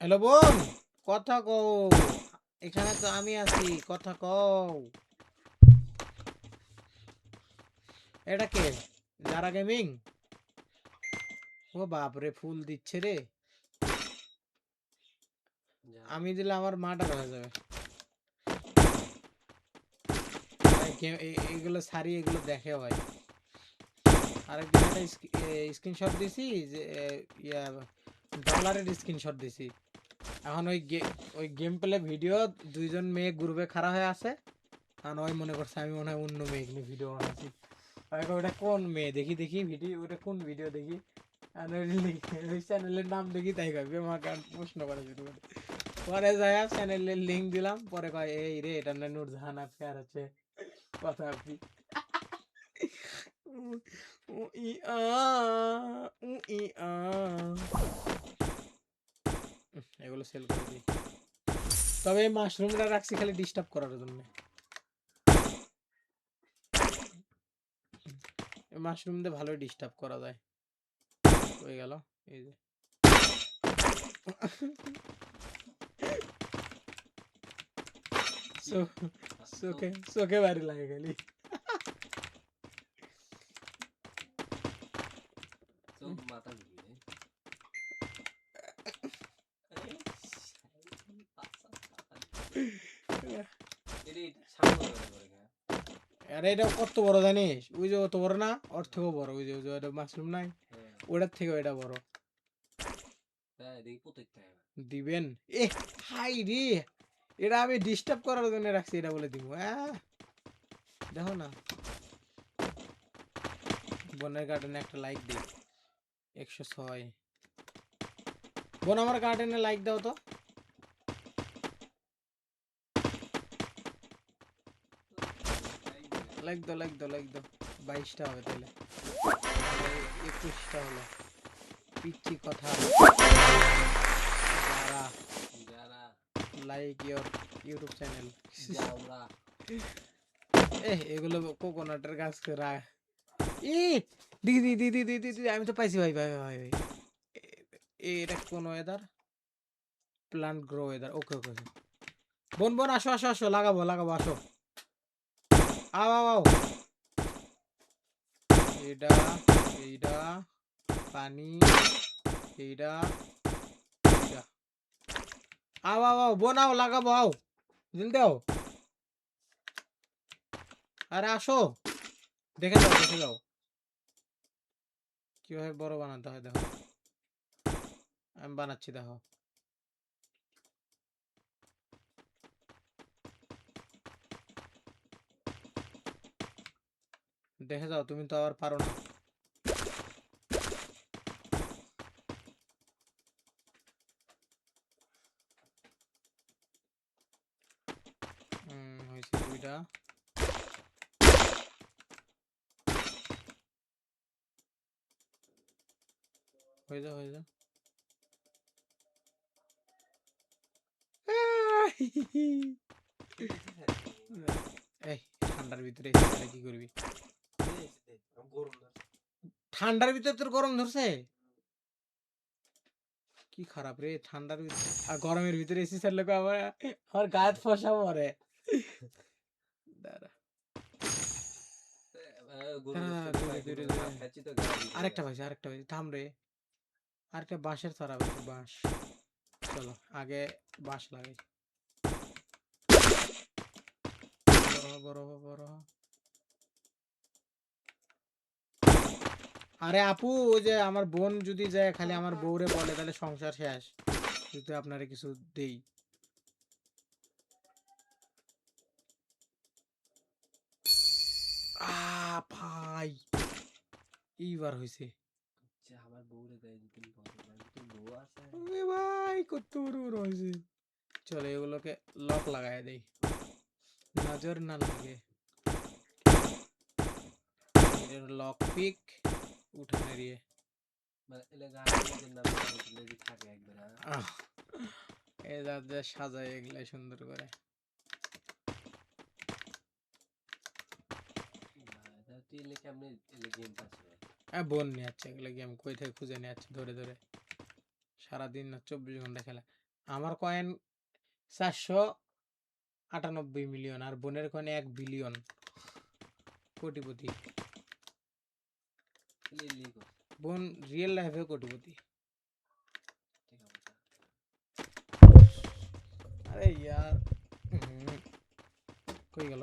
Hello বোন, কথা কও। এখানে তো আমি আছি, কথা কও। এটা কে? যারা গেমিং? ও বাপ রে, ফুল দিচ্ছে রে। আমি দিলে আমার মার্ডার হয়ে যাবে। এগুলো সারি, এগুলো দেখে ভাই। আরেকদিন একটা স্ক্রিনশট দিছি যে ইয়া ডলারের স্ক্রিনশট দিছি। এখন ওই গেম প্লে ভিডিও, দুইজন মেয়ে গ্রুপে খাড়া হয়ে আছে। আর ওই মনে করছে আমি মনে হয় অন্য মেয়ে নিয়ে ভিডিও বানাচ্ছি। ওটা কোন মেয়ে দেখি দেখি ভিডিও, ওটা কোন ভিডিও দেখি। আর ওই চ্যানেলের নাম দেখি, তাই কয় আমাকে প্রশ্ন করে শুরু করে। পরে যাই চ্যানেলের লিঙ্ক দিলাম, পরে কয় এই রে এটা না নূরজাহান আফকার হচ্ছে কথা আপনি। এগুলো সেল করে দিই। তবে এই মাশরুমটা রাখছি খালি ডিস্টার্ব করার জন্য। মাশরুম দিয়ে ভালোই ডিস্টার্ব করা যায়। হয়ে গেল এই যে। চোখে বাড়ি লাগে খালি। মাথা ঘুরিয়ে আরে এটা কত বড় জানিস? ওই যে অত বড় না, ওর থেকেও বড়। ওই যে মাশরুম নাই, ওটার থেকে ওইটা বড়। দিবেন? এ হাই রে, এটা আমি ডিস্টার্ব করার জন্য রাখছি, এটা বলে দিব। দেখো না, বনের গার্ডেনে একটা লাইক দিই। 106। বোন আমার গার্ডেনে লাইক দাও তো। লাইক দাও, লাইক দাও, লাইক দাও। 22টা হবে তাহলে, 21টা হলো। পিচ্ছি কথা। যারা লাইক ইয়োর ইউটিউব চ্যানেল। এগুলো কোকোনাটের গাছ করা। দিদি দিদি দিদি দিদি, আমি তো পাইছি ভাই ভাই ভাই ভাই। এটা কোন weather? Plant grow weather. Okay okay okay. বোন বোন আসো আসো আসো, লাগাবো লাগাবো, আসো। আও আও আও। এইটা এইটা পানি, এইটা এইটা। আও আও আও বোন, আও লাগাবো, আও জলদি আও। আরে আসো, দেখে যাও দেখে যাও কিভাবে বড় বানাতে হয়। দেখো আমি বানাচ্ছি, দেখো। দেখে যাও, তুমি তো আবার পারো না। হয়েছে দুইটা। হয়ে যা হয়ে যা। এই ঠান্ডার ভিতরে কি করবি? ঠান্ডার ভিতরে তোর গরম ধরছে? কি খারাপ রে, ঠান্ডার ভিতরে আর গরমের ভিতরে এসি চাললে আমার আমার গায়ে ফসা পড়ে। দাঁড়া আরেকটা পাইছি, আরেকটা পাইছি, থাম রে। আরেকটা বাঁশের ছড়া পাইছি, বাঁশ। চলো আগে বাঁশ লাগাই। বড় বড় বড়। আরে আপু, ওই যে আমার বোন যদি যায় খালি আমার বউরে বলে, তাহলে সংসার শেষ। যদি আপনারে কিছু দেই। ভাই এইবার হয়েছে। আমার বউরে দেয় ভাই কত বড় বড় হয়েছে। চলো এগুলোকে লক লাগাই দেই, নজর না লাগে। লক পিক উঠানে দিয়ে সাজাই এগুলাই সুন্দর করে। বোন নিয়ে যাচ্ছে এগুলো গেম কই থেকে খুঁজে নিয়ে যাচ্ছে ধরে ধরে। সারাদিন না 24 ঘন্টা খেলা। আমার কয়েন 498 মিলিয়ন আর বোনের কয়েন 1 বিলিয়ন কোটিপতি লিলি কো বোন রিয়েল লাইফে কোটিপতি ঠিক আছে আরে ইয়ার কই গেল